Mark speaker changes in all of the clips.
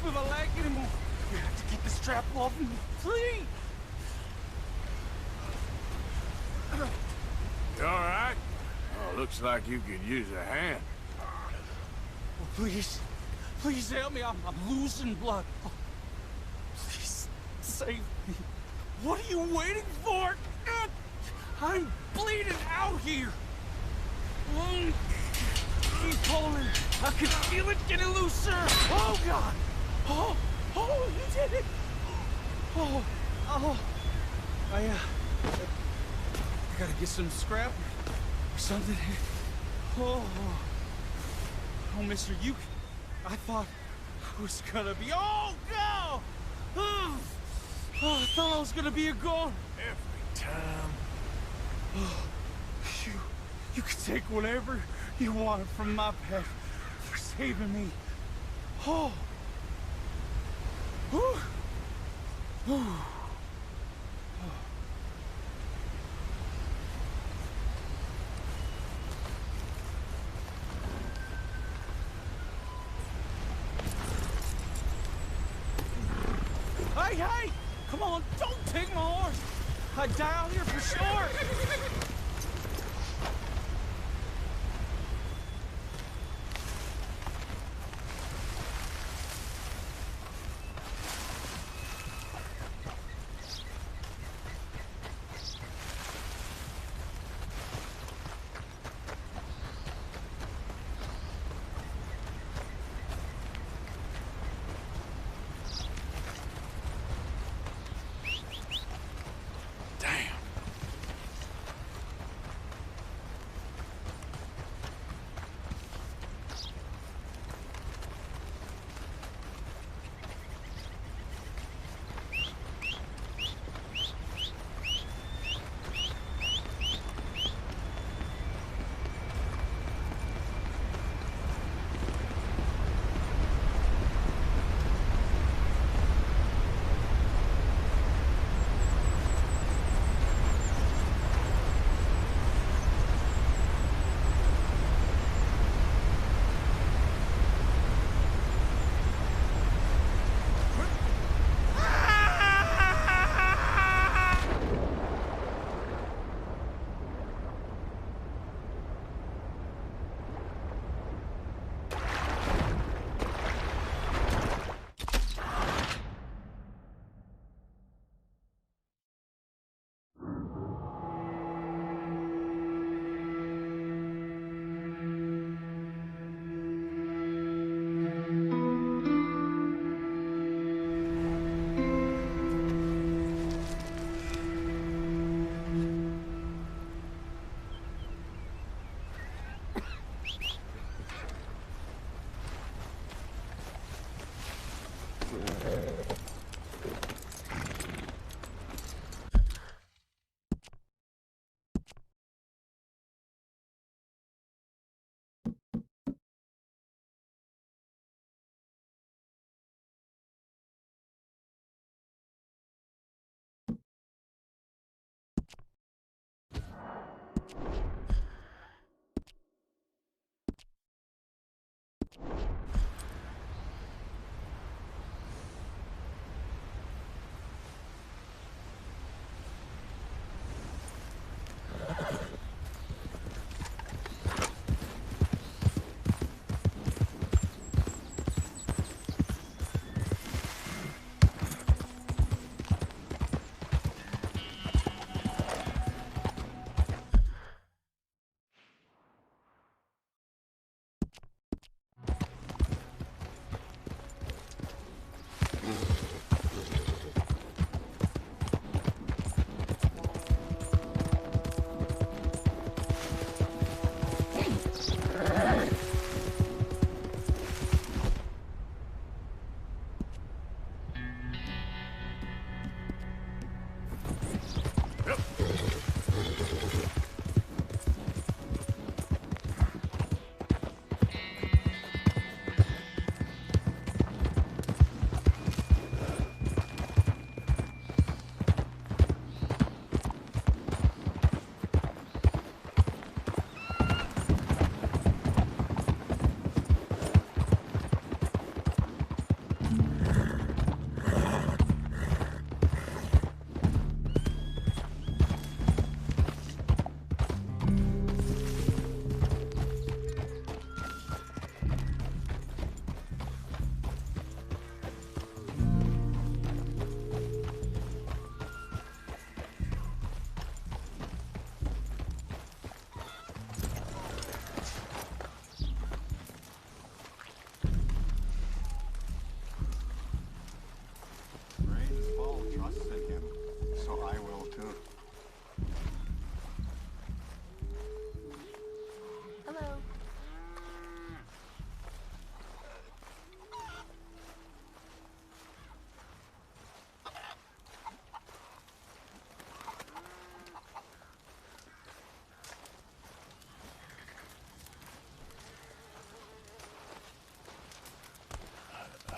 Speaker 1: feel the leg anymore. You have to get the strap off me, please.
Speaker 2: You all right? Oh, looks like you could use a hand.
Speaker 1: Oh, please. Please help me. I'm losing blood. Oh, please, save me. What are you waiting for? I'm bleeding out here. Keep pulling. I can feel it getting looser. Oh, God. Oh, you did it. Oh. I gotta get some scrap or something. Oh, mister, I thought I was gonna be, oh, no! Oh, I thought I was gonna be a gone.
Speaker 2: Every time.
Speaker 1: Oh, you can take whatever you want from my pet for saving me. Oh. Whew. Whew. Hey! Come on, don't take my horse! I'd die out here for sure!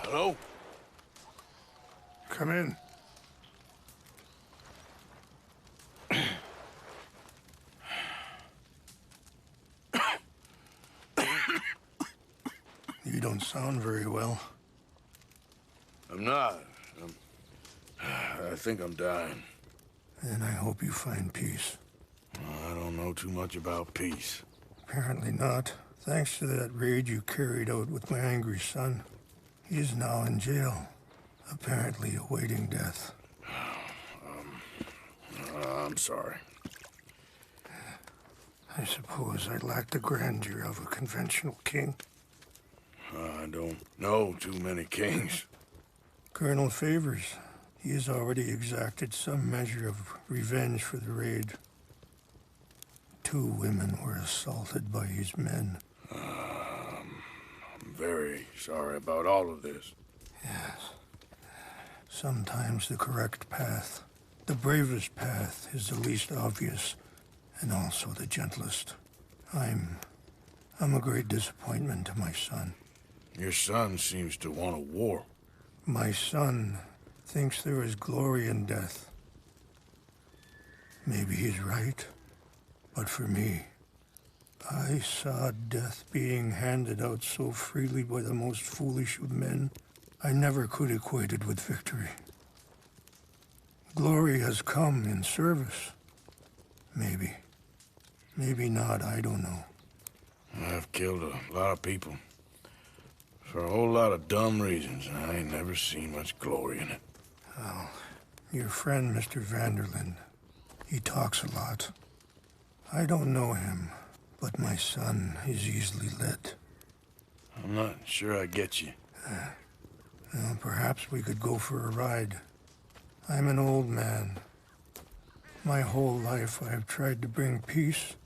Speaker 2: Hello?
Speaker 3: Come in. You don't sound very well.
Speaker 2: I'm not. I think I'm dying.
Speaker 3: And I hope you find peace.
Speaker 2: I don't know too much about peace.
Speaker 3: Apparently not. Thanks to that raid you carried out with my angry son. He is now in jail, apparently awaiting death.
Speaker 2: I'm sorry.
Speaker 3: I suppose I lack the grandeur of a conventional king.
Speaker 2: I don't know too many kings.
Speaker 3: Colonel Favors, he has already exacted some measure of revenge for the raid. 2 women were assaulted by his men.
Speaker 2: I'm very sorry about all of this.
Speaker 3: Yes. Sometimes the correct path, the bravest path, is the least obvious, and also the gentlest. I'm a great disappointment to my son.
Speaker 2: Your son seems to want a war.
Speaker 3: My son thinks there is glory in death. Maybe he's right, but for me, I saw death being handed out so freely by the most foolish of men, I never could equate it with victory. Glory has come in service. Maybe. Maybe not, I don't know.
Speaker 2: I've killed a lot of people. For a whole lot of dumb reasons, and I ain't never seen much glory in it.
Speaker 3: Oh, your friend, Mr. Vanderlyn, he talks a lot. I don't know him, but my son is easily led.
Speaker 2: I'm not sure I get you.
Speaker 3: Well, perhaps we could go for a ride. I'm an old man. My whole life I have tried to bring peace.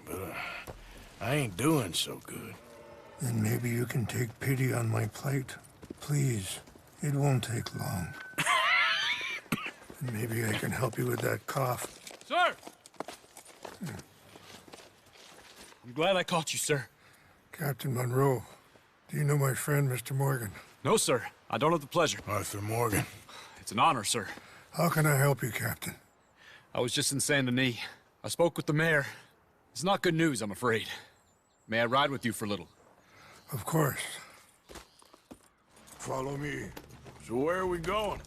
Speaker 2: But I ain't doing so good.
Speaker 3: Then maybe you can take pity on my plight. Please, it won't take long. And maybe I can help you with that cough.
Speaker 1: Sir! I'm glad I caught you, sir.
Speaker 3: Captain Monroe, do you know my friend, Mr. Morgan?
Speaker 1: No, sir. I don't have the pleasure.
Speaker 2: Arthur Morgan.
Speaker 1: It's an honor, sir.
Speaker 3: How can I help you, Captain?
Speaker 1: I was just in Saint Denis. I spoke with the mayor. It's not good news, I'm afraid. May I ride with you for a little?
Speaker 3: Of course. Follow me.
Speaker 2: So where are we going?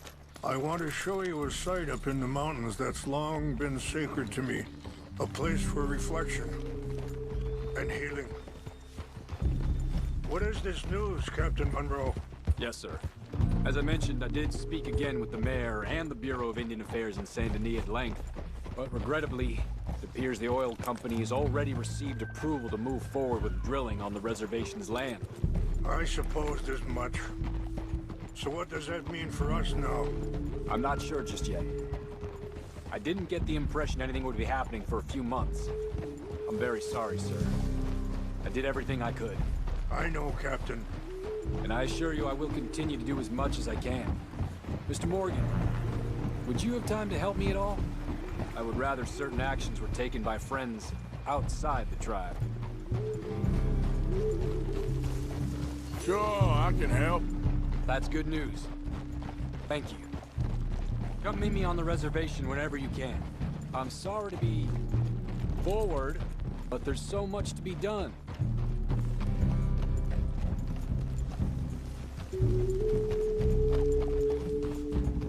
Speaker 3: I want to show you a site up in the mountains that's long been sacred to me. A place for reflection and healing. What is this news, Captain Monroe?
Speaker 4: Yes, sir. As I mentioned, I did speak again with the mayor and the Bureau of Indian Affairs in Saint Denis at length. But regrettably, it appears the oil company has already received approval to move forward with drilling on the reservation's land.
Speaker 3: I supposed as much. So what does that mean for us now?
Speaker 4: I'm not sure just yet. I didn't get the impression anything would be happening for a few months. I'm very sorry, sir. I did everything I could.
Speaker 3: I know, Captain.
Speaker 4: And I assure you I will continue to do as much as I can. Mr. Morgan, would you have time to help me at all? I would rather certain actions were taken by friends outside the tribe.
Speaker 2: Sure, I can help.
Speaker 4: That's good news. Thank you. Come meet me on the reservation whenever you can. I'm sorry to be forward, but there's so much to be done.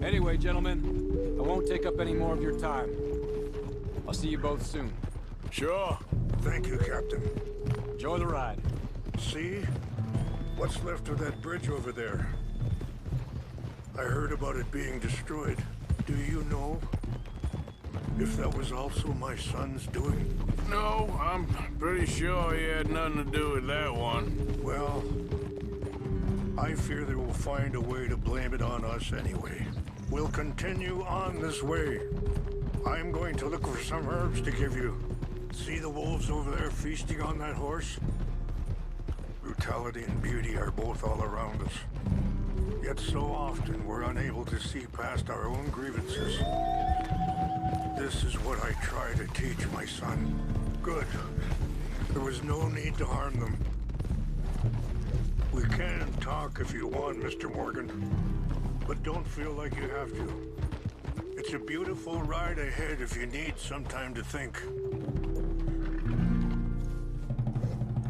Speaker 4: Anyway, gentlemen, I won't take up any more of your time. I'll see you both soon.
Speaker 2: Sure.
Speaker 3: Thank you, Captain.
Speaker 4: Enjoy the ride.
Speaker 3: See? What's left of that bridge over there? I heard about it being destroyed. Do you know if that was also my son's doing?
Speaker 2: No, I'm pretty sure he had nothing to do with that one.
Speaker 3: Well, I fear they will find a way to blame it on us anyway. We'll continue on this way. I'm going to look for some herbs to give you. See the wolves over there feasting on that horse? Brutality and beauty are both all around us. Yet so often we're unable to see past our own grievances. This is what I try to teach my son. Good. There was no need to harm them. We can talk if you want, Mr. Morgan. But don't feel like you have to. It's a beautiful ride ahead if you need some time to think.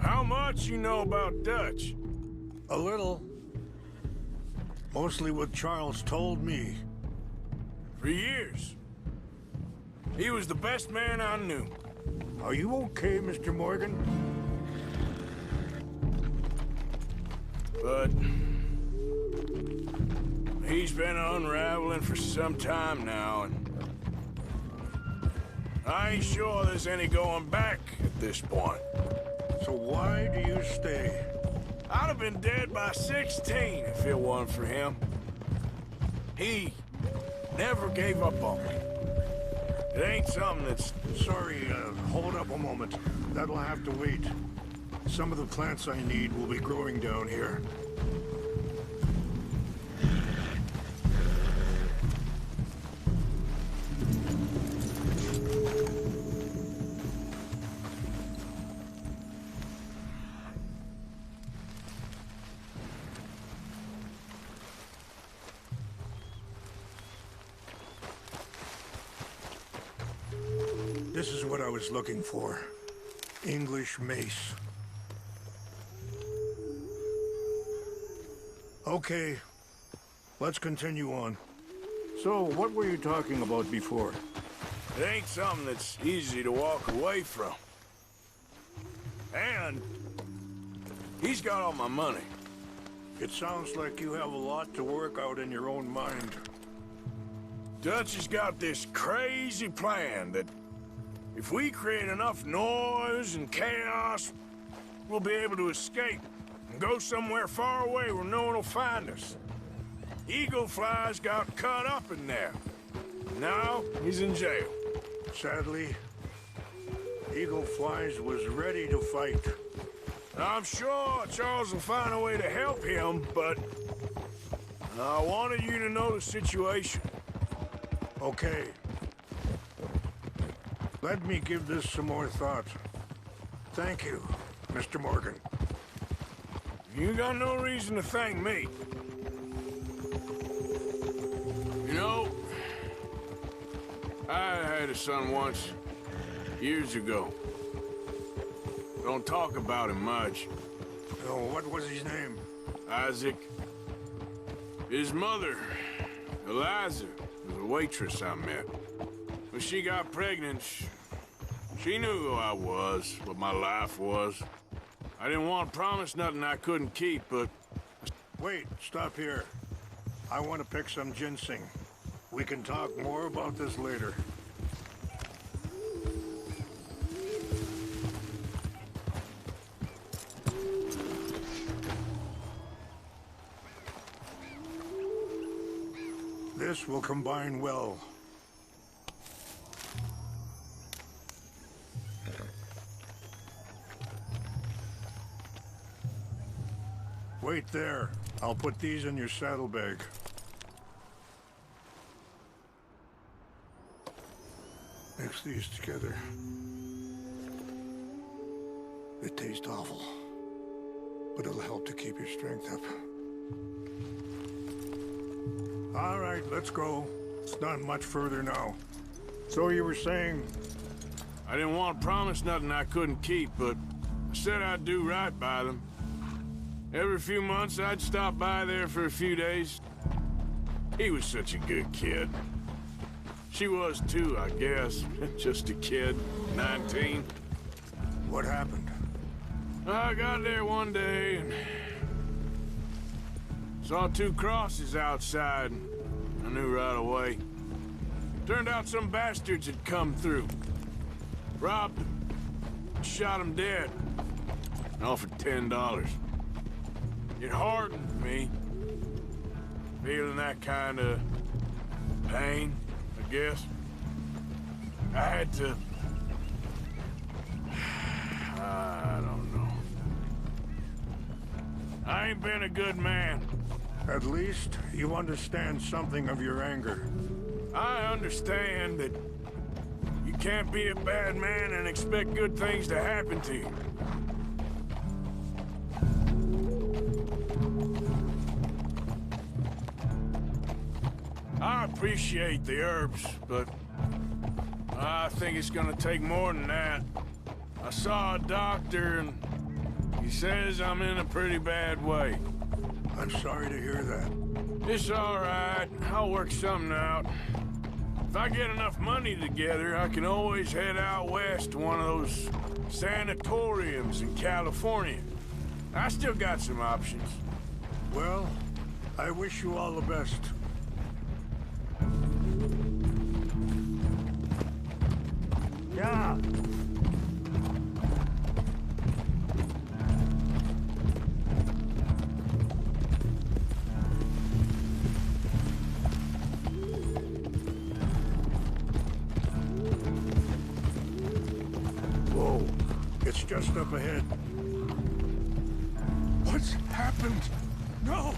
Speaker 2: How much you know about Dutch?
Speaker 3: A little. Mostly what Charles told me.
Speaker 2: For years. He was the best man I knew.
Speaker 3: Are you okay, Mr. Morgan?
Speaker 2: But he's been unraveling for some time now, and I ain't sure there's any going back at this point.
Speaker 3: So why do you stay?
Speaker 2: I'd have been dead by 16 if it wasn't for him. He never gave up on me. It ain't something that's...
Speaker 3: Sorry, hold up a moment. That'll have to wait. Some of the plants I need will be growing down here. This is what I was looking for. English mace. Okay, let's continue on. So, what were you talking about before?
Speaker 2: It ain't something that's easy to walk away from. And he's got all my money.
Speaker 3: It sounds like you have a lot to work out in your own mind.
Speaker 2: Dutch has got this crazy plan that if we create enough noise and chaos, we'll be able to escape and go somewhere far away where no one will find us. Eagle Fly's got caught up in there. Now he's in jail.
Speaker 3: Sadly, Eagle Flies was ready to fight.
Speaker 2: I'm sure Charles will find a way to help him, but I wanted you to know the situation.
Speaker 3: Okay. Let me give this some more thought. Thank you, Mr. Morgan.
Speaker 2: You got no reason to thank me. You know, I had a son once, years ago. Don't talk about him much.
Speaker 3: Oh, what was his name?
Speaker 2: Isaac. His mother, Eliza, was a waitress I met. When she got pregnant, she knew who I was, what my life was. I didn't want to promise nothing I couldn't keep, but...
Speaker 3: Wait, stop here. I want to pick some ginseng. We can talk more about this later. This will combine well. Wait there. I'll put these in your saddlebag. Mix these together. They taste awful, but it'll help to keep your strength up. All right, let's go. It's not much further now. So you were saying?
Speaker 2: I didn't want to promise nothing I couldn't keep, but I said I'd do right by them. Every few months, I'd stop by there for a few days. He was such a good kid. She was too, I guess. Just a kid, 19.
Speaker 3: What happened?
Speaker 2: I got there one day and saw two crosses outside. I knew right away. Turned out some bastards had come through. Robbed them. Shot them dead. And offered $10. It hardened me. Feeling that kind of pain, I guess. I had to... I don't know. I ain't been a good man.
Speaker 3: At least you understand something of your anger.
Speaker 2: I understand that you can't be a bad man and expect good things to happen to you. I appreciate the herbs, but I think it's gonna take more than that. I saw a doctor and he says I'm in a pretty bad way.
Speaker 3: I'm sorry to hear that.
Speaker 2: It's all right. I'll work something out. If I get enough money together, I can always head out west to one of those sanatoriums in California. I still got some options.
Speaker 3: Well, I wish you all the best. Yeah. Whoa, it's just up ahead. What's happened? No!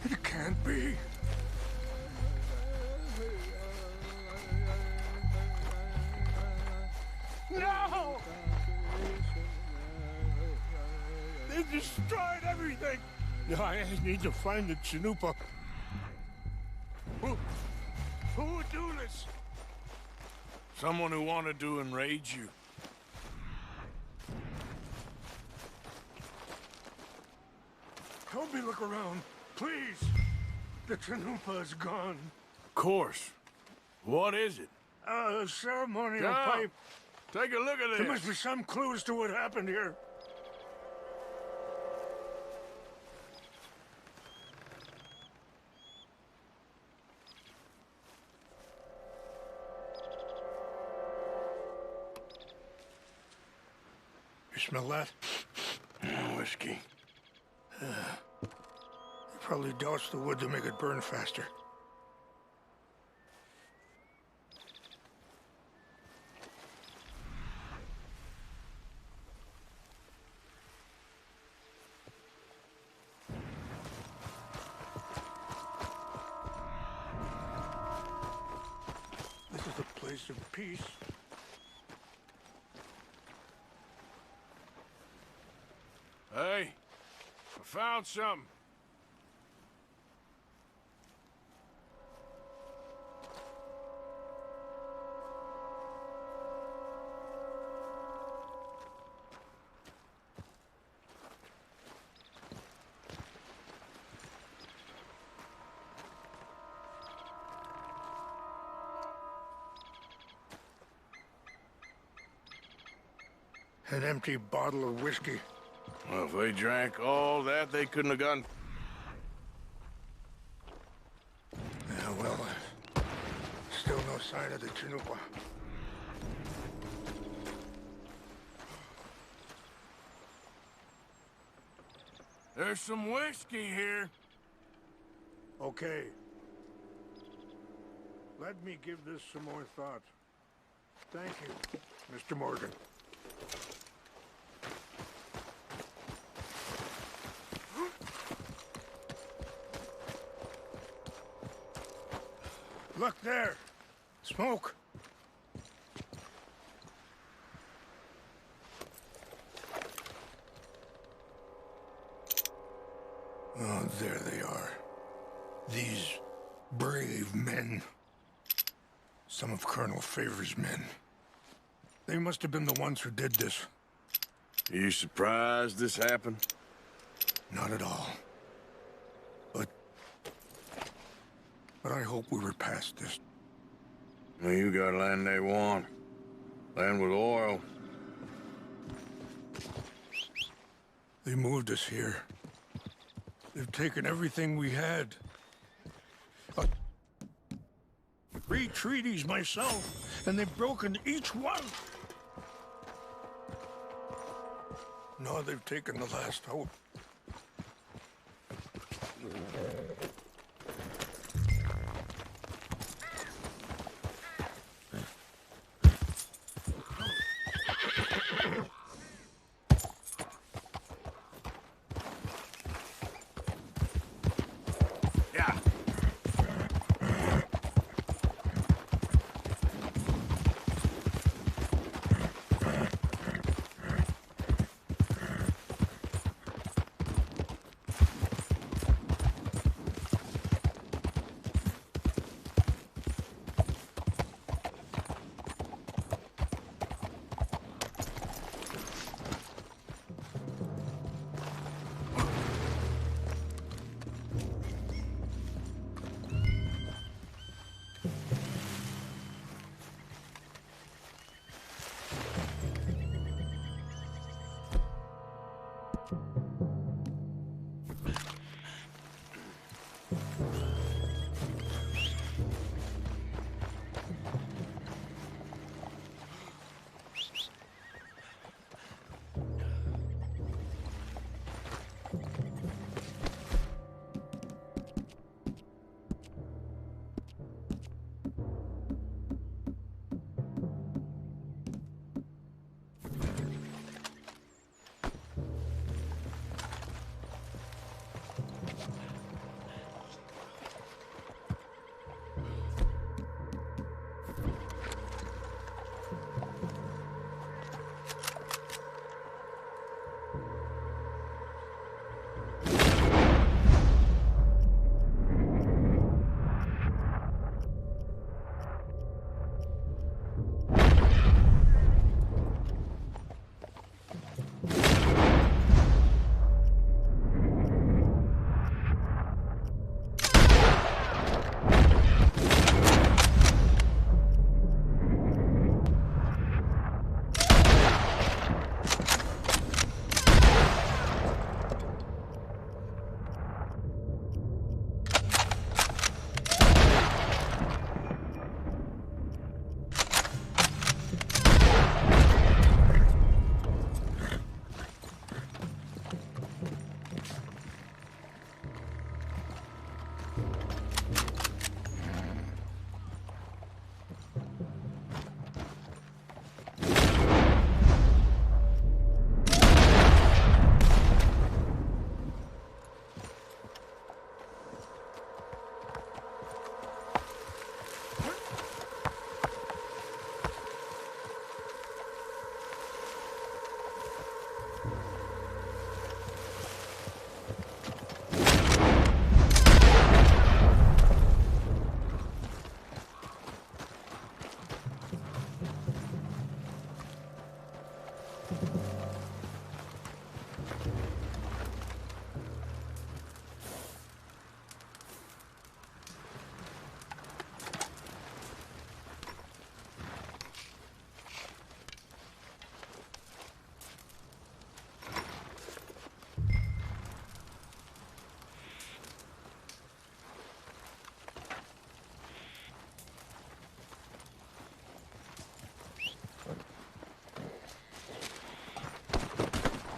Speaker 3: It can't be. No! They destroyed everything! I need to find the Chanupa. Who would do this?
Speaker 2: Someone who wanted to enrage you.
Speaker 3: Help me look around, please. The Chanupa is gone.
Speaker 2: Of course. What is it?
Speaker 3: A ceremonial
Speaker 2: Come.
Speaker 3: pipe.
Speaker 2: Take a look at this.
Speaker 3: There must be some clues to what happened here. You smell that? Whiskey. You probably doused the wood to make it burn faster. This is a place of peace.
Speaker 2: Hey, I found something.
Speaker 3: An empty bottle of whiskey.
Speaker 2: Well, if they drank all that, they couldn't have gotten...
Speaker 3: Yeah, well, still no sign of the Chanupa.
Speaker 2: There's some whiskey here.
Speaker 3: Okay. Let me give this some more thought. Thank you, Mr. Morgan. Look there! Smoke! Oh, there they are. These brave men. Some of Colonel Favor's men. They must have been the ones who did this.
Speaker 2: Are you surprised this happened?
Speaker 3: Not at all. But I hope we were past this.
Speaker 2: Well, you got land they want. Land with oil.
Speaker 3: They moved us here. They've taken everything we had. 3 treaties myself, and they've broken each one. Now they've taken the last hope.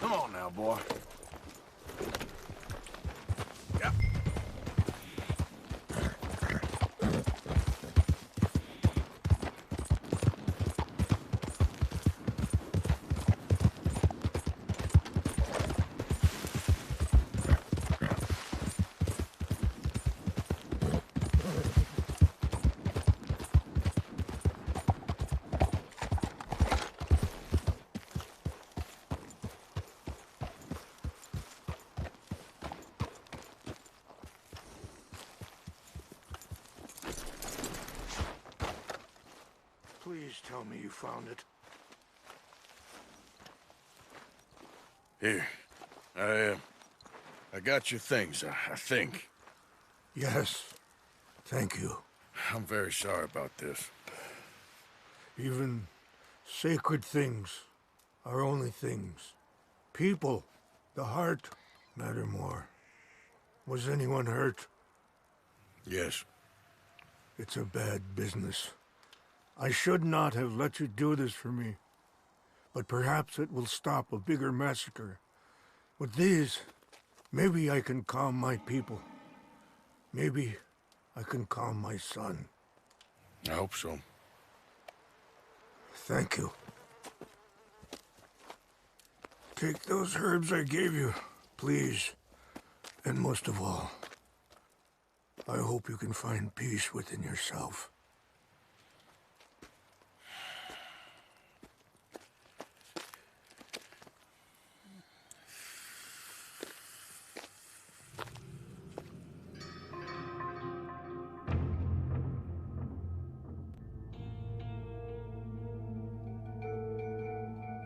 Speaker 2: Come on now, boy. Yep.
Speaker 3: Please tell me you found it.
Speaker 2: Here. I got your things, I think.
Speaker 3: Yes. Thank you.
Speaker 2: I'm very sorry about this.
Speaker 3: Even sacred things are only things. People, the heart, matter more. Was anyone hurt?
Speaker 2: Yes.
Speaker 3: It's a bad business. I should not have let you do this for me. But perhaps it will stop a bigger massacre. With these, maybe I can calm my people. Maybe I can calm my son.
Speaker 2: I hope so.
Speaker 3: Thank you. Take those herbs I gave you, please. And most of all, I hope you can find peace within yourself.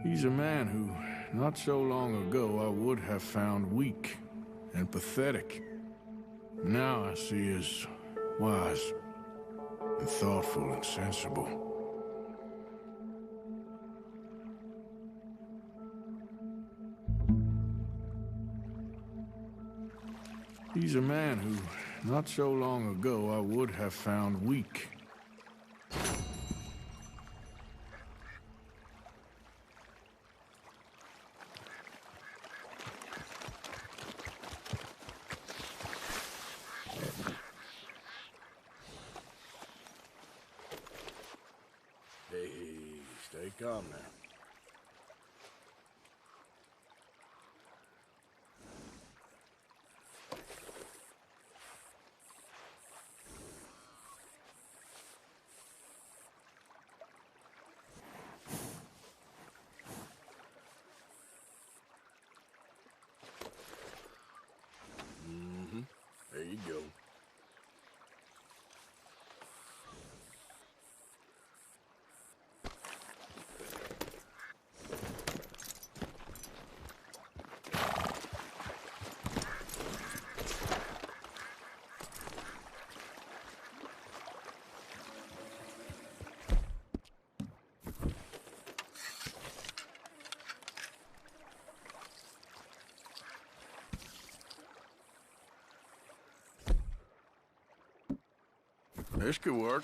Speaker 2: He's a man who, not so long ago, I would have found weak and pathetic. Now I see as wise and thoughtful and sensible. He's a man who, not so long ago, I would have found weak. Hey, stay calm now. There you go. This could work.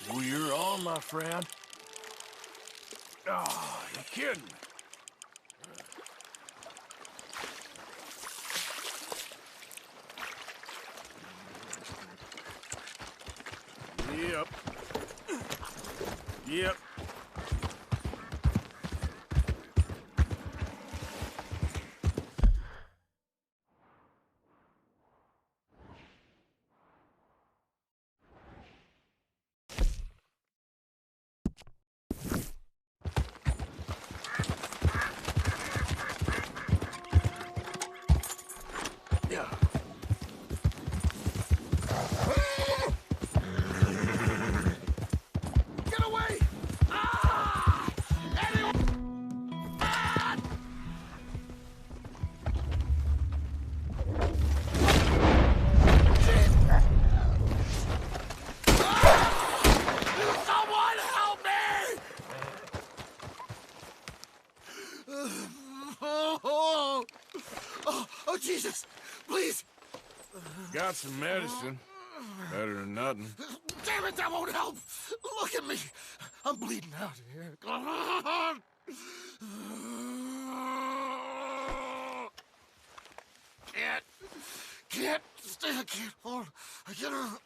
Speaker 2: Oh, you're on, my friend. Oh, you kidding me? Yep. Yep. Yeah. Get away! Ah! Anyone! Ah! Someone help me! Oh, Jesus! Please! Got some medicine. Better than nothing. Damn it, that won't help! Look at me! I'm bleeding out here. Can't stay, I can't hold. I can't.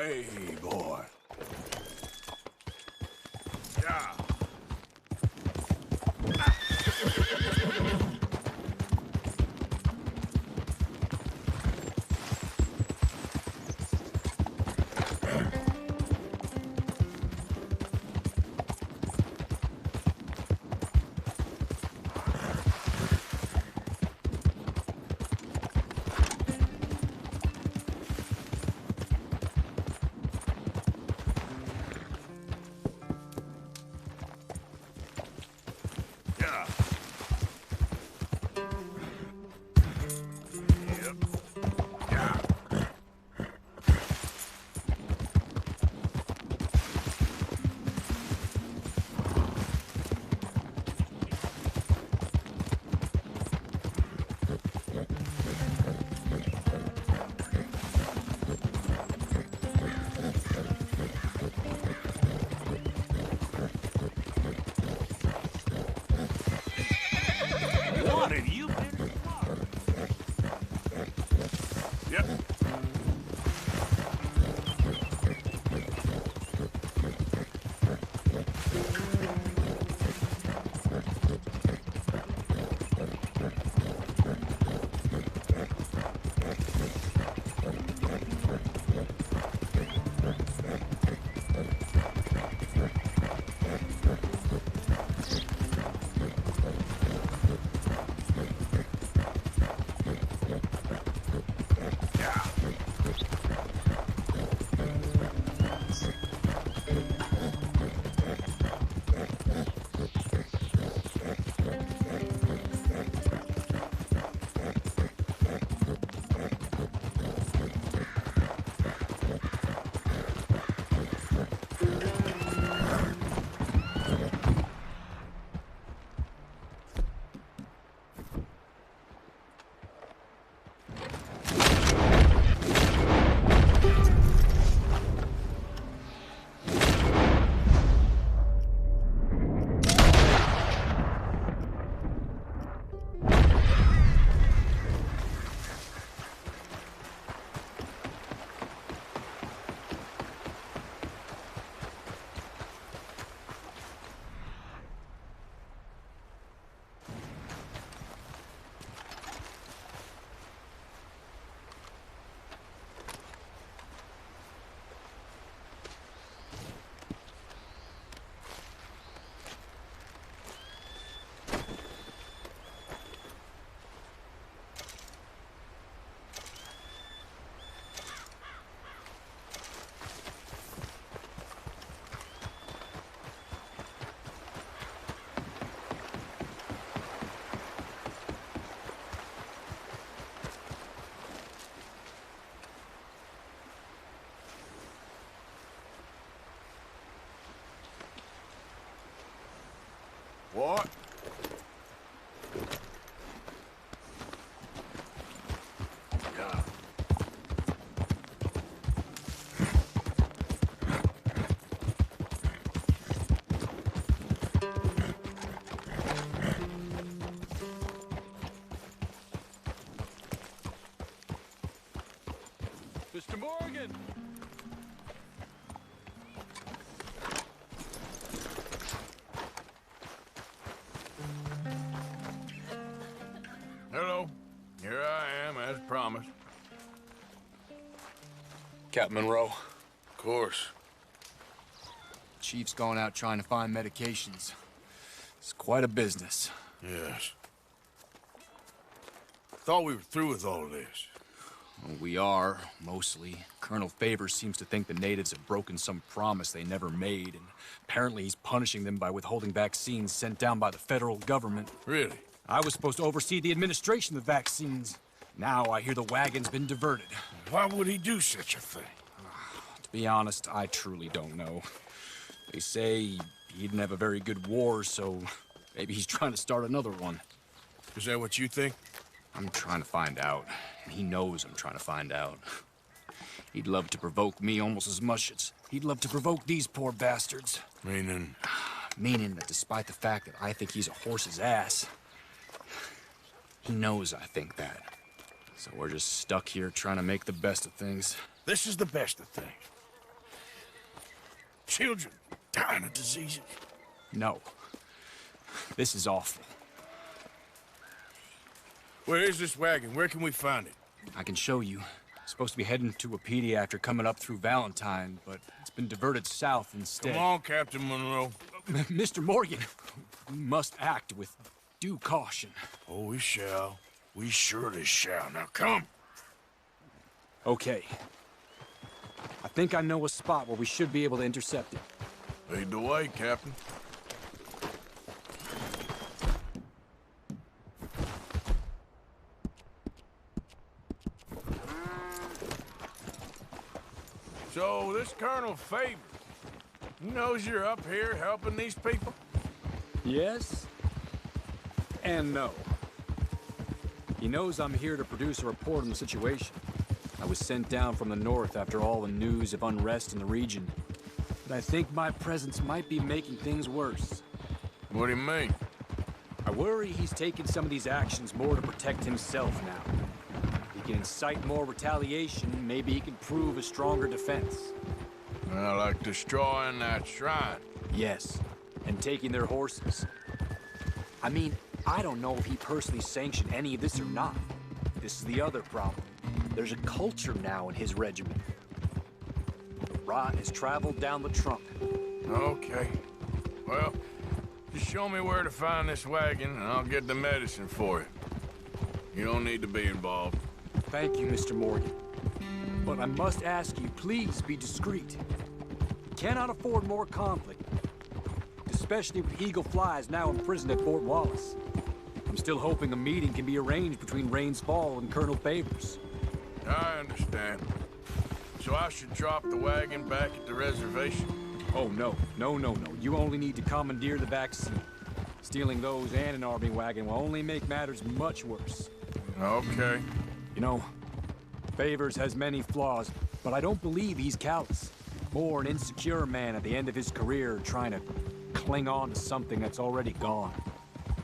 Speaker 2: Hey, boy. Yeah. Yeah. Yep. Yeah.
Speaker 1: What have you been?
Speaker 2: Yep. What? Yeah.
Speaker 4: Mr. Morgan!
Speaker 2: Hello. Here I am, as promised.
Speaker 5: Captain Monroe,
Speaker 2: Of course.
Speaker 5: Chief's gone out trying to find medications. It's quite a business.
Speaker 2: Yes. Thought we were through with all of this.
Speaker 5: Well, we are, mostly. Colonel Favors seems to think the natives have broken some promise they never made, and apparently he's punishing them by withholding vaccines sent down by the federal government.
Speaker 2: Really?
Speaker 5: I was supposed to oversee the administration of the vaccines. Now I hear the wagon's been diverted.
Speaker 2: Why would he do such a thing?
Speaker 5: To be honest, I truly don't know. They say he didn't have a very good war, so maybe he's trying to start another one.
Speaker 2: Is that what you think?
Speaker 5: I'm trying to find out, and he knows I'm trying to find out. He'd love to provoke me almost as much as he'd love to provoke these poor bastards.
Speaker 2: Meaning?
Speaker 5: Meaning that despite the fact that I think he's a horse's ass, he knows I think that. So we're just stuck here trying to make the best of things.
Speaker 2: This is the best of things. children dying of diseases.
Speaker 5: No. This is awful.
Speaker 2: Where is this wagon? Where can we find it?
Speaker 5: I can show you. Supposed to be heading to a pediatric coming up through Valentine, but it's been diverted south instead.
Speaker 2: Come on, Captain Monroe.
Speaker 5: Mr. Morgan, we must act with due caution.
Speaker 2: Oh, we shall. We surely shall. Now come.
Speaker 5: Okay. I think I know a spot where we should be able to intercept it.
Speaker 2: Lead the way, Captain. So, this Colonel Favors, he knows you're up here helping these people?
Speaker 5: Yes and no. He knows I'm here to produce a report on the situation. I was sent down from the north after all the news of unrest in the region. But I think my presence might be making things worse.
Speaker 2: What do you mean?
Speaker 5: I worry he's taking some of these actions more to protect himself now. He can incite more retaliation, maybe he can prove a stronger defense.
Speaker 2: Well, like destroying that shrine.
Speaker 5: Yes, and taking their horses. I mean, I don't know if he personally sanctioned any of this or not. This is the other problem. There's a culture now in his regiment. The rot has traveled down the trunk.
Speaker 2: Okay. Well, just show me where to find this wagon, and I'll get the medicine for you. You don't need to be involved.
Speaker 5: Thank you, Mr. Morgan. But I must ask you, please be discreet. We cannot afford more conflict, especially with Eagle Flies now imprisoned at Fort Wallace. I'm still hoping a meeting can be arranged between Rains Fall and Colonel Favors.
Speaker 2: I understand. So I should drop the wagon back at the reservation?
Speaker 5: Oh, no. No. You only need to commandeer the back seat. Stealing those and an army wagon will only make matters much worse.
Speaker 2: Okay.
Speaker 5: You know, Favors has many flaws, but I don't believe he's callous. More an insecure man at the end of his career trying to cling on to something that's already gone.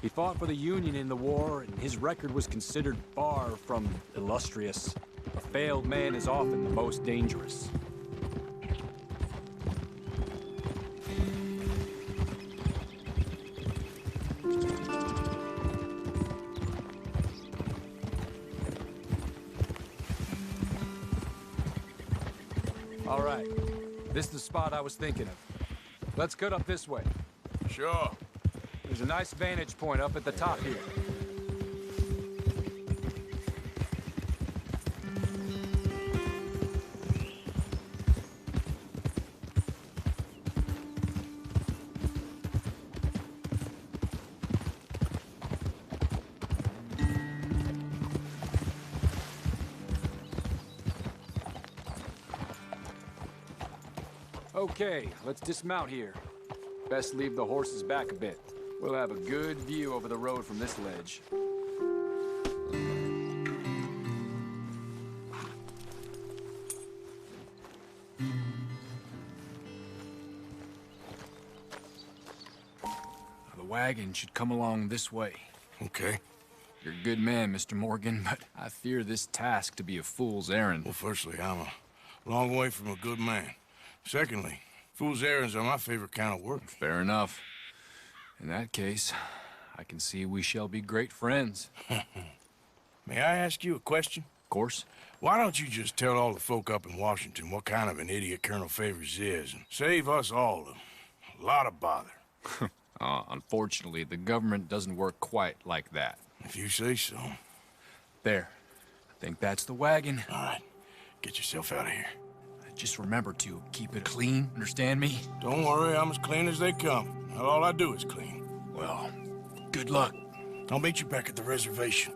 Speaker 5: He fought for the Union in the war, and his record was considered far from illustrious. A failed man is often the most dangerous. All right, this is the spot I was thinking of. Let's cut up this way.
Speaker 2: Sure.
Speaker 5: There's a nice vantage point up at the top here. Okay, let's dismount here. Best leave the horses back a bit. We'll have a good view over the road from this ledge. The wagon should come along this way.
Speaker 2: Okay.
Speaker 5: You're a good man, Mr. Morgan, but I fear this task to be a fool's errand.
Speaker 2: Well, firstly, I'm a long way from a good man. Secondly, fool's errands are my favorite kind of work.
Speaker 5: Fair enough. In that case, I can see we shall be great friends.
Speaker 2: May I ask you a question?
Speaker 5: Of course.
Speaker 2: Why don't you just tell all the folk up in Washington what kind of an idiot Colonel Favors is and save us all a lot of bother?
Speaker 5: Unfortunately, the government doesn't work quite like that.
Speaker 2: If you say so.
Speaker 5: There. I think that's the wagon.
Speaker 2: All right. Get yourself out of here.
Speaker 5: Just remember to keep it clean, understand me?
Speaker 2: Don't worry, I'm as clean as they come. Not all I do is clean.
Speaker 5: Well, good luck.
Speaker 2: I'll meet you back at the reservation.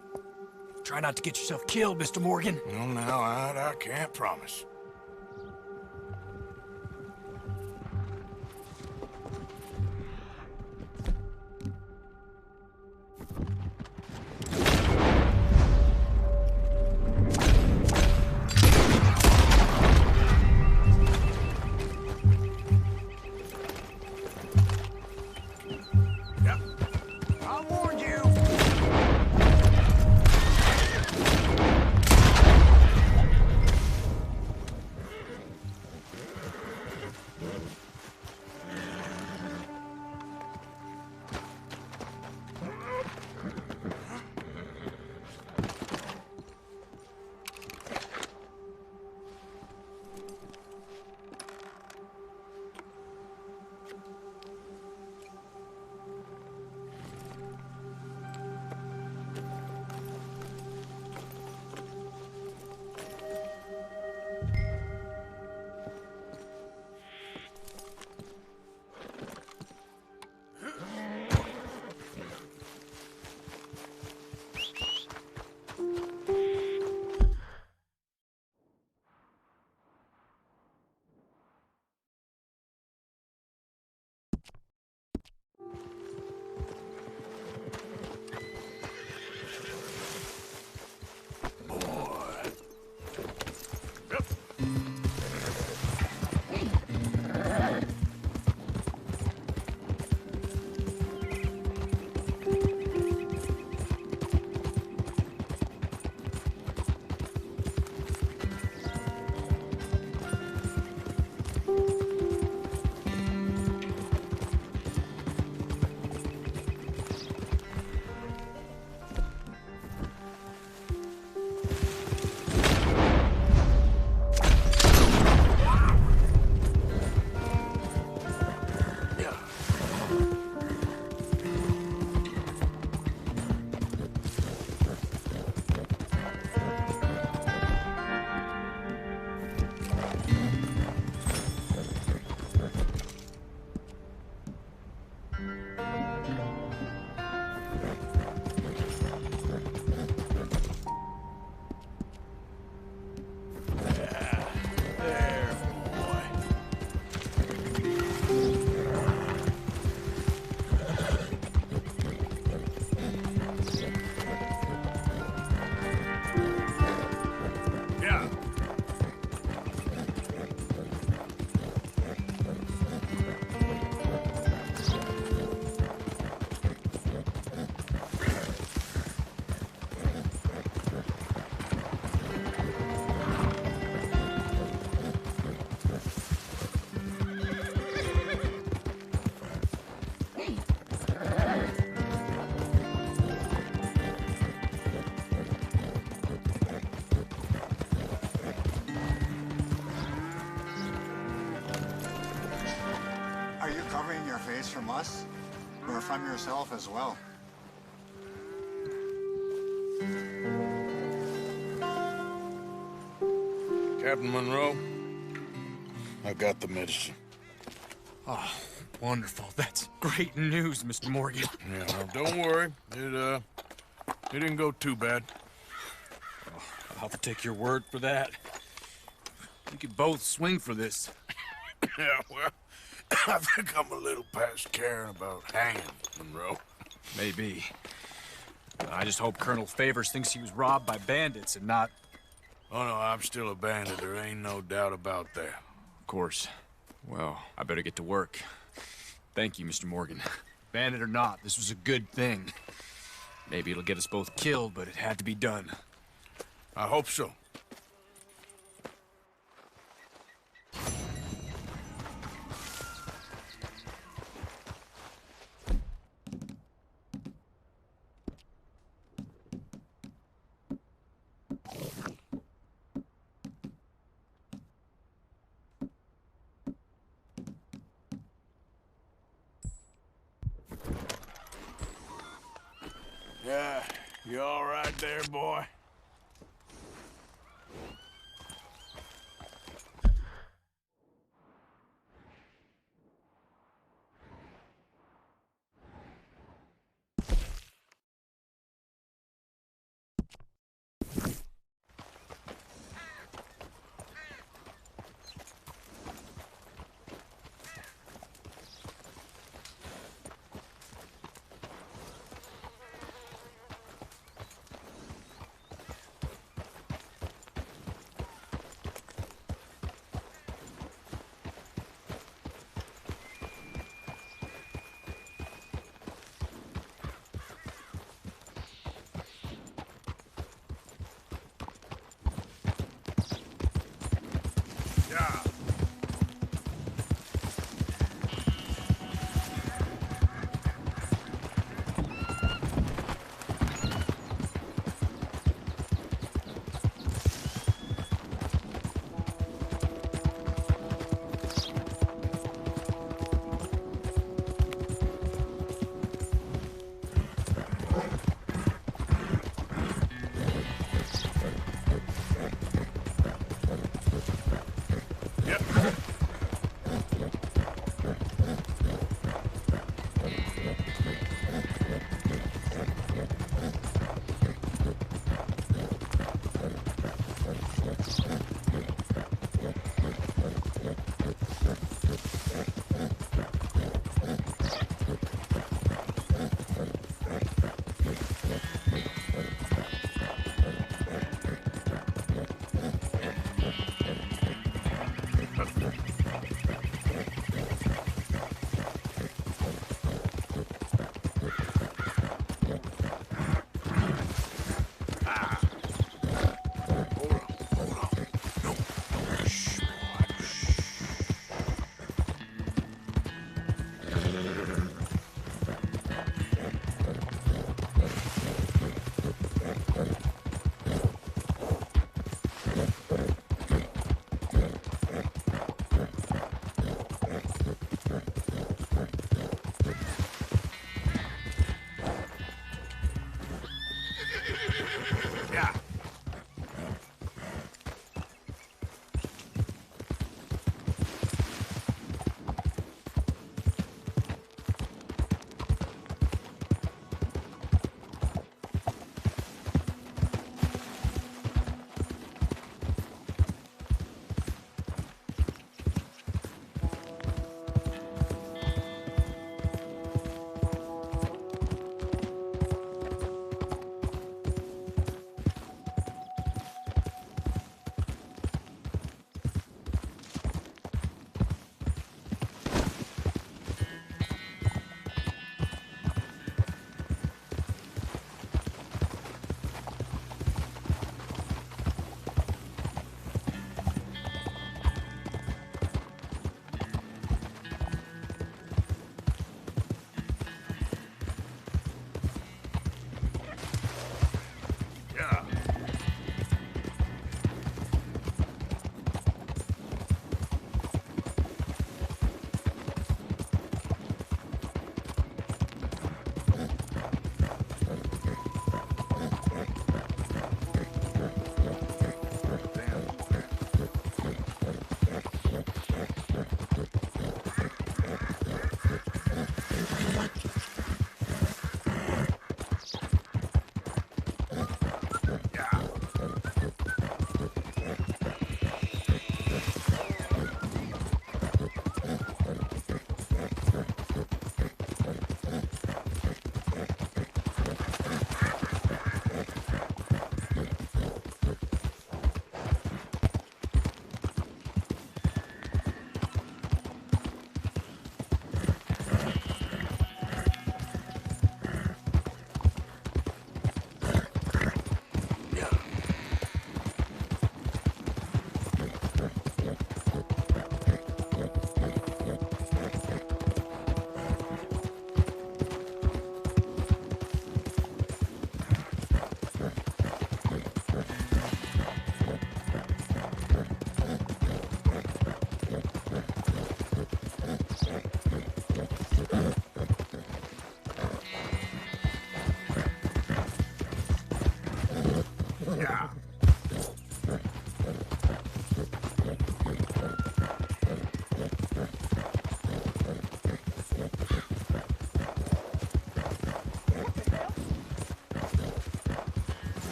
Speaker 5: Try not to get yourself killed, Mr. Morgan.
Speaker 2: Well, now, I can't promise.
Speaker 6: us, or from yourself as well.
Speaker 2: Captain Monroe, I got the medicine.
Speaker 5: Oh, wonderful. That's great news, Mr. Morgan.
Speaker 2: Yeah, well, don't worry. It didn't go too bad.
Speaker 5: I'll have to take your word for that. We could both swing for this.
Speaker 2: Yeah, well, I think I'm a little past caring about hanging, Monroe.
Speaker 5: Maybe. I just hope Colonel Favors thinks he was robbed by bandits and not...
Speaker 2: Oh, no, I'm still a bandit. There ain't no doubt about that.
Speaker 5: Of course. Well, I better get to work. Thank you, Mr. Morgan. Bandit or not, this was a good thing. Maybe it'll get us both killed, but it had to be done.
Speaker 2: I hope so. Yeah, you all right there, boy?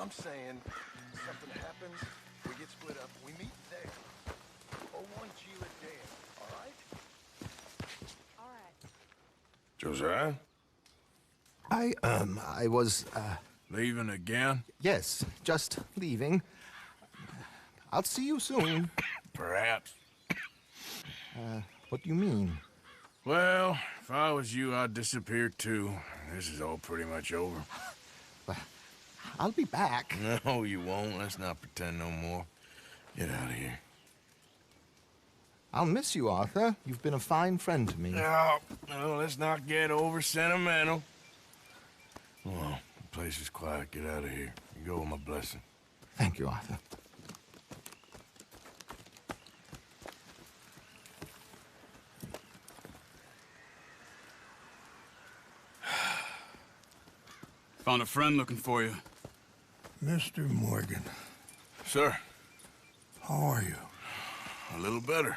Speaker 7: I'm saying something happens, we get split up, we meet there. 01 Gila Dam, all right?
Speaker 2: Josiah?
Speaker 8: I was,
Speaker 2: Leaving again?
Speaker 8: yes, just leaving. I'll see you soon.
Speaker 2: Perhaps.
Speaker 8: What do you mean?
Speaker 2: Well, if I was you, I'd disappear too. This is all pretty much over.
Speaker 8: I'll be back.
Speaker 2: No, you won't. Let's not pretend no more. Get out of here.
Speaker 8: I'll miss you, Arthur. You've been a fine friend to me.
Speaker 2: No, let's not get over sentimental. Well, the place is quiet. Get out of here. You go with my blessing.
Speaker 8: Thank you, Arthur.
Speaker 1: Found a friend looking for you.
Speaker 3: Mr. Morgan,
Speaker 2: Sir,
Speaker 3: how are you?
Speaker 2: a little better.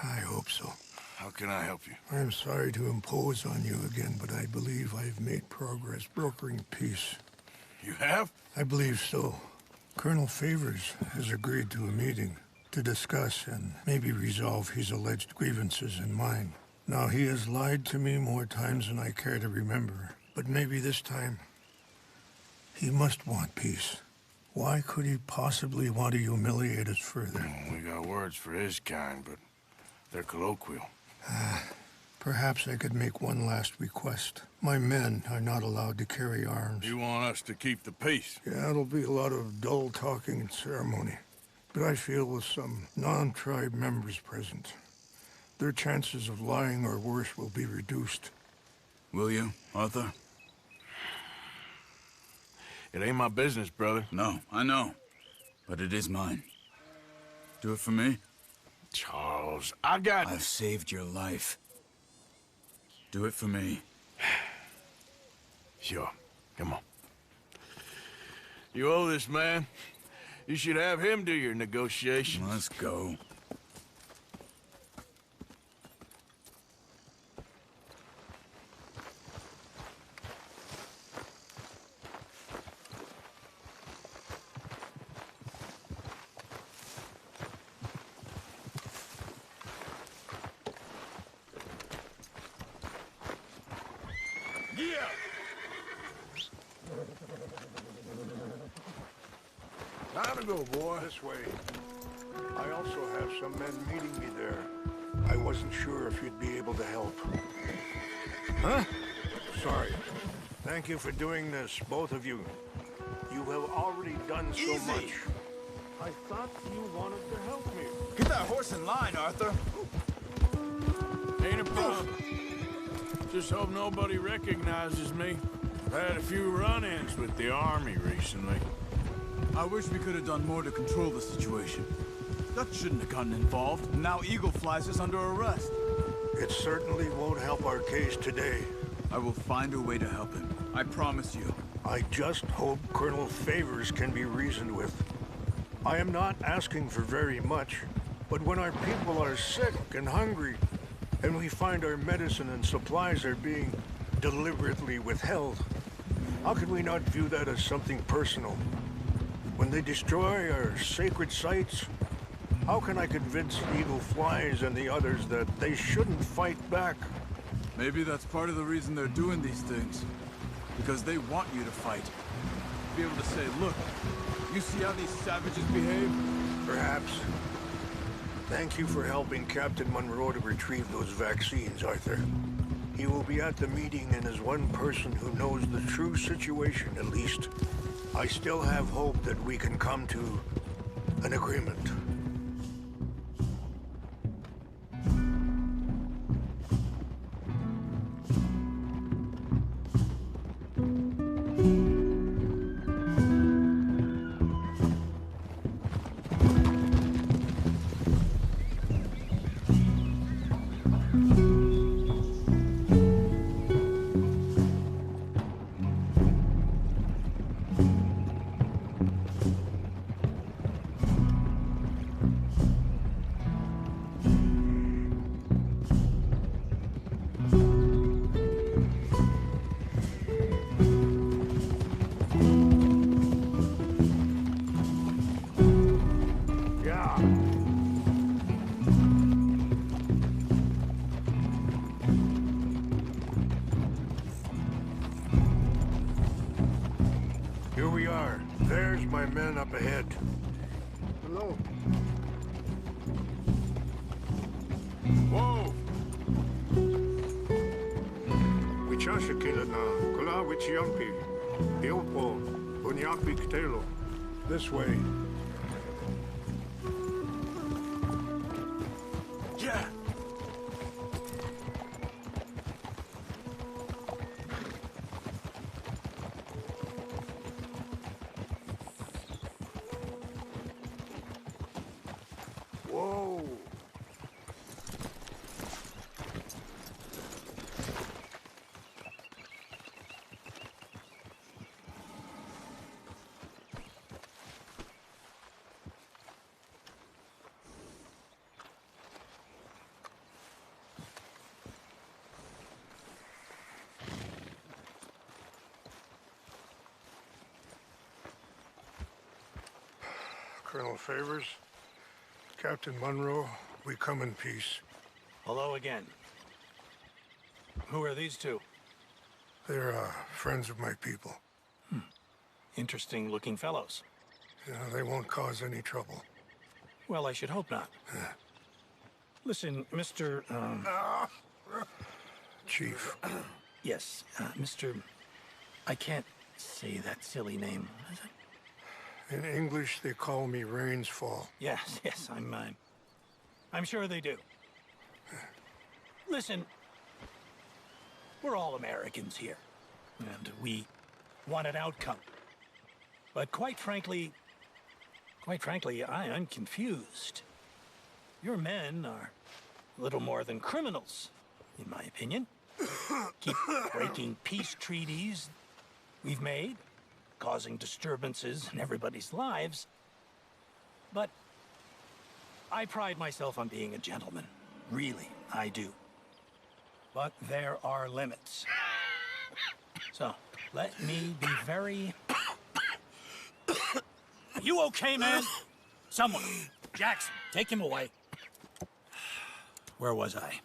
Speaker 3: I hope so.
Speaker 2: How can I help you?
Speaker 3: I'm sorry to impose on you again, but I believe I've made progress brokering peace.
Speaker 2: You have?
Speaker 3: I believe so. Colonel Favors has agreed to a meeting to discuss and maybe resolve his alleged grievances and mine. Now, he has lied to me more times than I care to remember, but maybe this time he must want peace. Why could he possibly want to humiliate us further?
Speaker 2: We got words for his kind, but they're colloquial.
Speaker 3: Perhaps I could make one last request. My men are not allowed to carry arms.
Speaker 2: You want us to keep the peace?
Speaker 3: Yeah, it'll be a lot of dull talking and ceremony. But I feel with some non-tribe members present, their chances of lying or worse will be reduced.
Speaker 1: Will you, Arthur?
Speaker 2: It ain't my business, brother.
Speaker 1: No, I know. But it is mine. Do it for me?
Speaker 2: Charles, I've
Speaker 1: saved your life. Do it for me.
Speaker 2: Sure. Come on. You owe this man. You should have him do your negotiations.
Speaker 1: Let's go.
Speaker 2: Time to go, boy.
Speaker 3: This way. I also have some men meeting me there. I wasn't sure if you'd be able to help. Huh? Sorry. Thank you for doing this, both of you. You have already done so much. I thought you wanted to help me.
Speaker 1: Get that horse in line, Arthur.
Speaker 2: Ain't a problem. Just hope nobody recognizes me. I've had a few run-ins with the army recently.
Speaker 1: I wish we could have done more to control the situation. Dutch shouldn't have gotten involved. Now Eagle flies us under arrest.
Speaker 3: It certainly won't help our case today.
Speaker 1: I will find a way to help him. I promise you.
Speaker 3: I just hope Colonel Favors can be reasoned with. I am not asking for very much, but when our people are sick and hungry, and we find our medicine and supplies are being deliberately withheld, how can we not view that as something personal? When they destroy our sacred sites, how can I convince Eagle Flies and the others that they shouldn't fight back?
Speaker 1: Maybe that's part of the reason they're doing these things. Because they want you to fight. Be able to say, look, you see how these savages behave?
Speaker 3: Perhaps. Thank you for helping Captain Monroe to retrieve those vaccines, Arthur. He will be at the meeting and is one person who knows the true situation, at least. I still have hope that we can come to an agreement. men up ahead. Hello.
Speaker 2: Whoa!
Speaker 3: Wichashakila na, kula wichiampi, ilpo, bunyapi kitelo. This way.
Speaker 2: Yeah!
Speaker 3: Whoa! Colonel Favors, Captain Monroe, we come in peace.
Speaker 9: Hello again. Who are these two?
Speaker 3: They're friends of my people.
Speaker 9: Interesting looking fellows.
Speaker 3: You know, they won't cause any trouble.
Speaker 9: Well, I should hope not. Listen, Mr.
Speaker 3: Chief.
Speaker 9: Yes, Mr. I can't say that silly name. Is it?
Speaker 3: In English, they call me Rains Fall.
Speaker 9: Yes, I'm sure they do. Listen, we're all Americans here, and we want an outcome. But quite frankly, I am confused. Your men are a little more than criminals, in my opinion. Keep breaking peace treaties we've made, causing disturbances in everybody's lives. But I pride myself on being a gentleman. Really, I do. But there are limits. So, let me be very... Are you okay, man? Someone. Jackson, take him away. Where was I?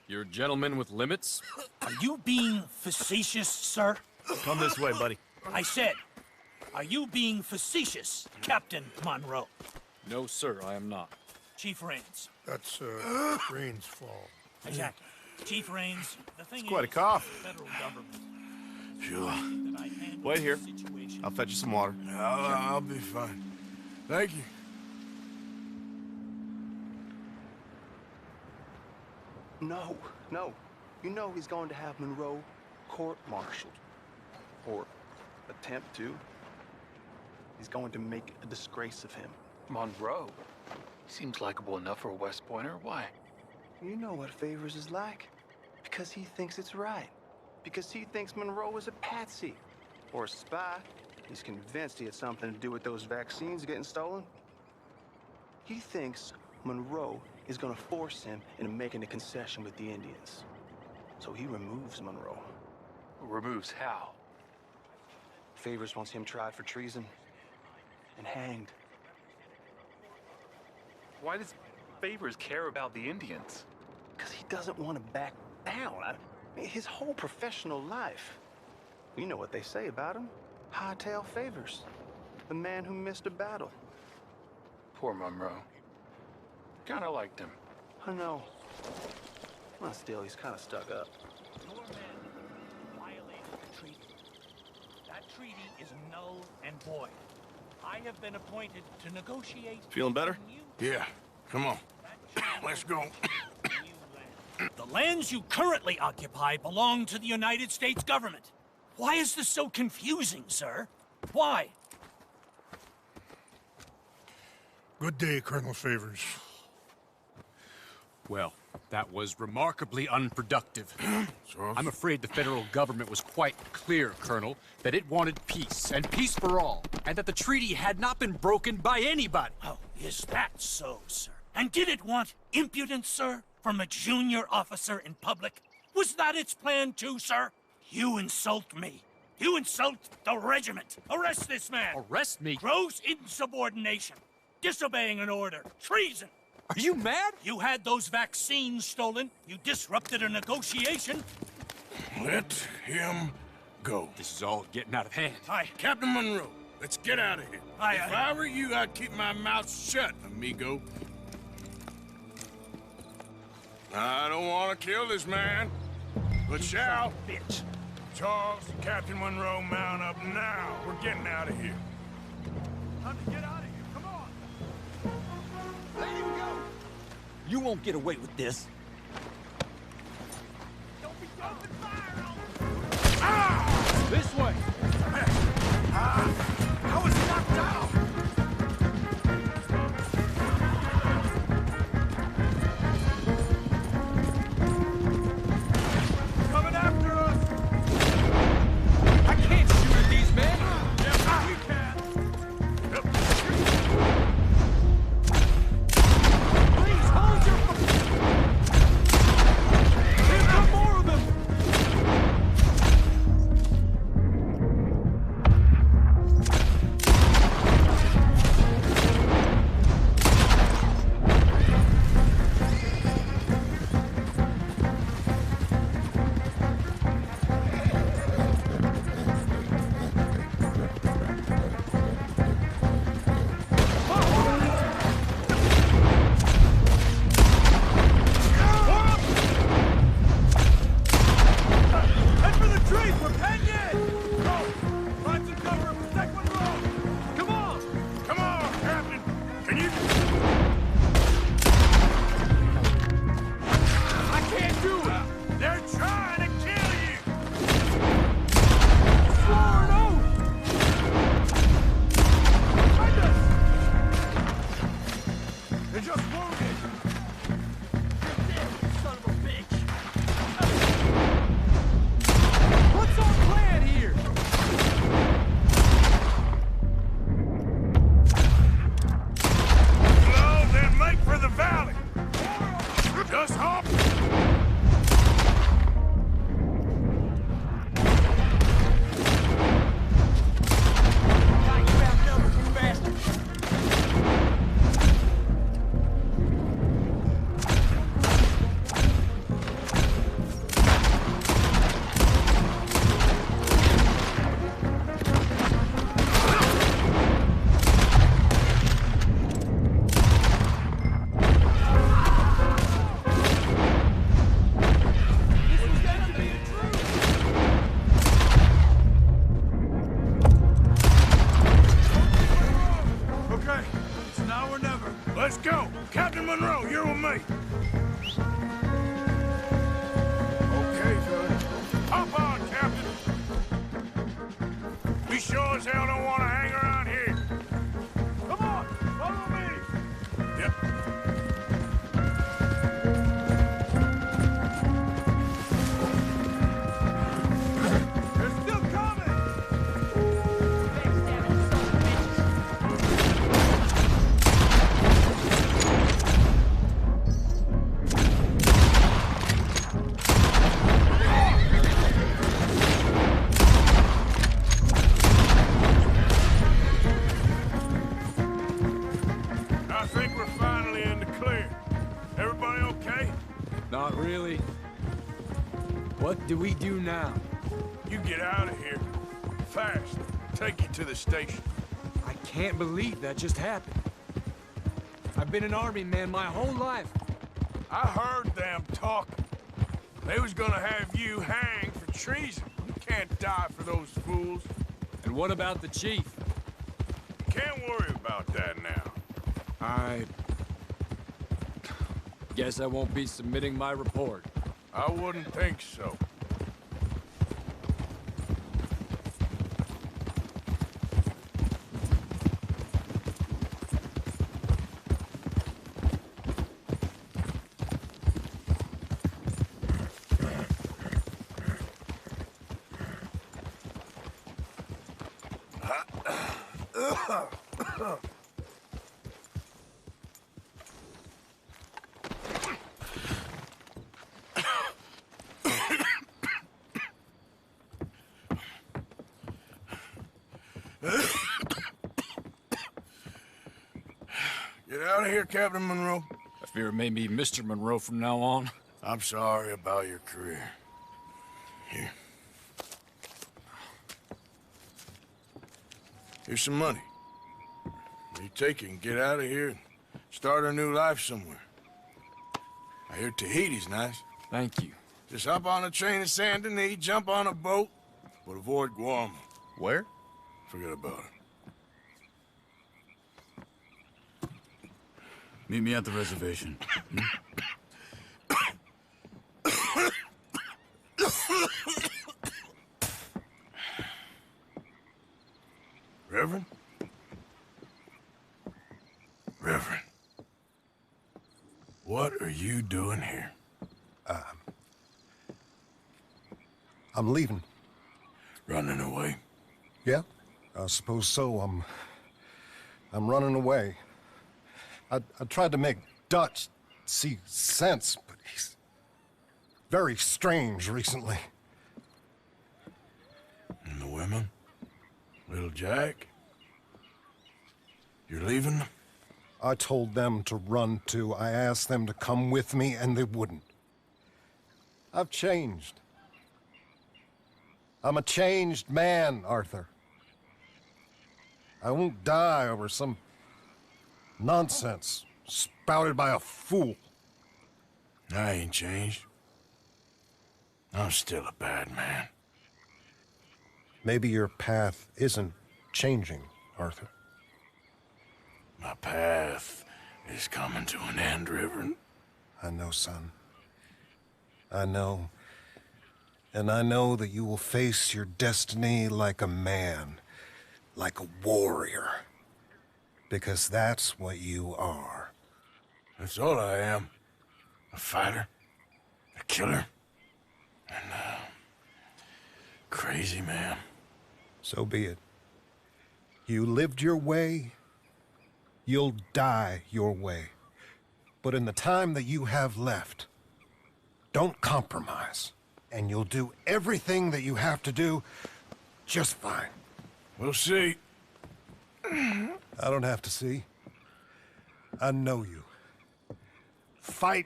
Speaker 5: You're a gentleman with limits?
Speaker 9: Are you being facetious, sir?
Speaker 2: Come this way, buddy.
Speaker 9: I said, are you being facetious, Captain Monroe?
Speaker 5: No, sir, I am not.
Speaker 9: Chief Rains.
Speaker 3: That's Rains Fall.
Speaker 9: Exactly. Chief Rains, the thing
Speaker 10: Quite a
Speaker 9: is,
Speaker 10: cough.
Speaker 9: the federal government.
Speaker 10: Sure.
Speaker 9: that I handle
Speaker 10: Wait here.
Speaker 9: the situation.
Speaker 10: I'll fetch you some water.
Speaker 2: I'll be fine. Thank you.
Speaker 11: No, no. You know he's going to have Monroe court-martialed. Or attempt to. He's going to make a disgrace of him.
Speaker 12: Monroe? Seems likable enough for a West Pointer. Why?
Speaker 11: You know what Favors is like. Because he thinks it's right. Because he thinks Monroe is a patsy. Or a spy. He's convinced he had something to do with those vaccines getting stolen. He thinks Monroe is gonna force him into making a concession with the Indians. So he removes Monroe.
Speaker 12: Removes how?
Speaker 11: Favors wants him tried for treason and hanged.
Speaker 12: Why does Favors care about the Indians?
Speaker 11: Because he doesn't want to back down. I mean, his whole professional life. You know what they say about him. Hightail Favors. The man who missed a battle.
Speaker 12: Poor Monroe. Kinda liked him.
Speaker 11: I know. Well, still, he's kind of stuck up.
Speaker 9: Your men violated the treaty. That treaty is null and void. I have been appointed to negotiate...
Speaker 10: Feeling better?
Speaker 2: Yeah, come on. Let's go.
Speaker 9: The lands you currently occupy belong to the United States government. Why is this so confusing, sir? Why?
Speaker 3: Good day, Colonel Favors.
Speaker 5: Well, that was remarkably unproductive.
Speaker 2: So?
Speaker 5: I'm afraid the federal government was quite clear, Colonel, that it wanted peace, and peace for all, and that the treaty had not been broken by anybody.
Speaker 9: Oh, is that so, sir? And did it want impudence, sir, from a junior officer in public? Was that its plan too, sir? You insult me. You insult the regiment. Arrest this man.
Speaker 5: Arrest me?
Speaker 9: Gross insubordination. Disobeying an order. Treason.
Speaker 5: Are you mad?
Speaker 9: You had those vaccines stolen. You disrupted a negotiation.
Speaker 2: Let him go.
Speaker 5: This is all getting out of hand.
Speaker 9: Aye.
Speaker 2: Captain Monroe, Let's get out of here. If I were you, I'd keep my mouth shut, amigo. I don't want to kill this man, but shall.
Speaker 9: Bitch.
Speaker 2: Charles and Captain Monroe, mount up now. We're getting out of here.
Speaker 9: Time to get out of here. Come on.
Speaker 1: Let him go!
Speaker 5: You won't get away with this.
Speaker 1: Don't be open fire on
Speaker 5: This way!
Speaker 1: I was knocked out!
Speaker 2: Coming after us!
Speaker 5: I can't shoot at these men!
Speaker 2: Yes, we can! Yep.
Speaker 5: Please hold your... Here come more of them!
Speaker 9: Head for the trees! We're penned in! Go! Find some cover and protect Monroe! Come on!
Speaker 2: Come on, Captain! Can you...
Speaker 5: I can't do it!
Speaker 2: They're trying to kill you!
Speaker 5: Lord, no!
Speaker 9: Find us! They're just wounded!
Speaker 1: Son of a bitch!
Speaker 5: What's our plan here?
Speaker 2: Well, then make for the valley! Just hop!
Speaker 1: Got you outnumbered, you bastard! This is gonna be a truce!
Speaker 2: Okay, it's now or never. Let's go! Captain Monroe, you're with me! Okay, son. Hop on, Captain! We sure as hell don't want to hang around here.
Speaker 9: Come on! Follow me!
Speaker 2: Yep.
Speaker 9: They're still coming!
Speaker 1: Backstabbing son of bitches!
Speaker 2: I think we're finally in the clear. Everybody okay?
Speaker 5: Not really. What do we do now?
Speaker 2: You get out of here. Fast. Take you to the station.
Speaker 5: I can't believe that just happened. I've been an army man my whole life.
Speaker 2: I heard them talking. They was gonna have you hanged for treason. You can't die for those fools.
Speaker 5: And what about the chief?
Speaker 2: Can't worry about that now.
Speaker 5: I guess I won't be submitting my report.
Speaker 2: I wouldn't think so. Get out of here, Captain Monroe.
Speaker 5: I fear it may be Mr. Monroe from now on.
Speaker 2: I'm sorry about your career. Here. Here's some money. You take it and get out of here and start a new life somewhere. I hear Tahiti's nice.
Speaker 5: Thank you.
Speaker 2: Just hop on a train to Saint Denis, jump on a boat, but avoid Guam.
Speaker 11: Where?
Speaker 2: Forget about it.
Speaker 10: Meet me at the reservation.
Speaker 2: Reverend? Reverend. What are you doing here?
Speaker 3: I'm leaving.
Speaker 2: Running away?
Speaker 3: Yeah, I suppose so. I'm running away. I tried to make Dutch see sense, but he's very strange recently.
Speaker 2: And the women? Little Jack? You're leaving them?
Speaker 3: I told them to run too. I asked them to come with me, and they wouldn't. I've changed. I'm a changed man, Arthur. I won't die over some nonsense spouted by a fool.
Speaker 2: I ain't changed. I'm still a bad man.
Speaker 3: Maybe your path isn't changing, Arthur.
Speaker 2: My path is coming to an end, Reverend.
Speaker 3: I know, son. I know. And I know that you will face your destiny like a man, like a warrior. Because that's what you are.
Speaker 2: That's all I am. A fighter, a killer, and a crazy man.
Speaker 3: So be it. You lived your way, you'll die your way. But in the time that you have left, don't compromise. And you'll do everything that you have to do just fine.
Speaker 2: We'll see.
Speaker 3: I don't have to see. I know you. Fight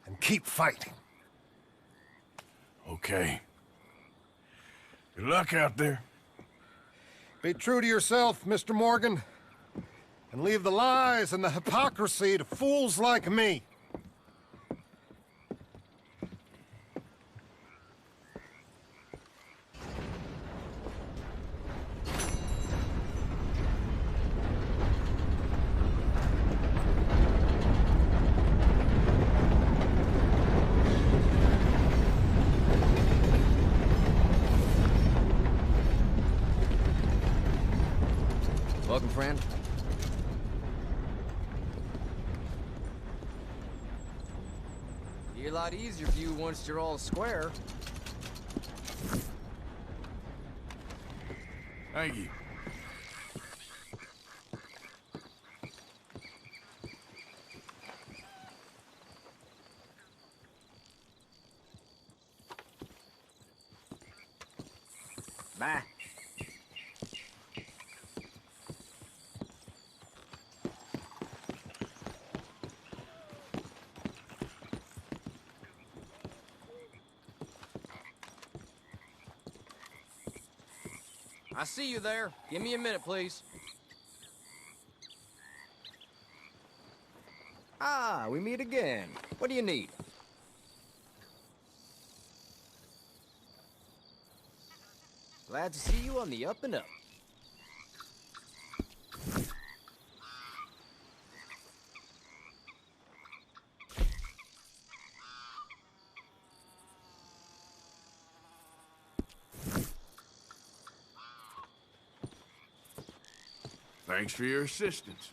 Speaker 3: and keep fighting.
Speaker 2: Okay. Good luck out there.
Speaker 3: Be true to yourself, Mr. Morgan. And leave the lies and the hypocrisy to fools like me.
Speaker 13: Welcome, friend. Be a lot easier for you once you're all square.
Speaker 2: Thank you.
Speaker 13: Bye. I see you there. Give me a minute, please. Ah, we meet again. What do you need? Glad to see you on the up and up.
Speaker 2: Thanks for your assistance.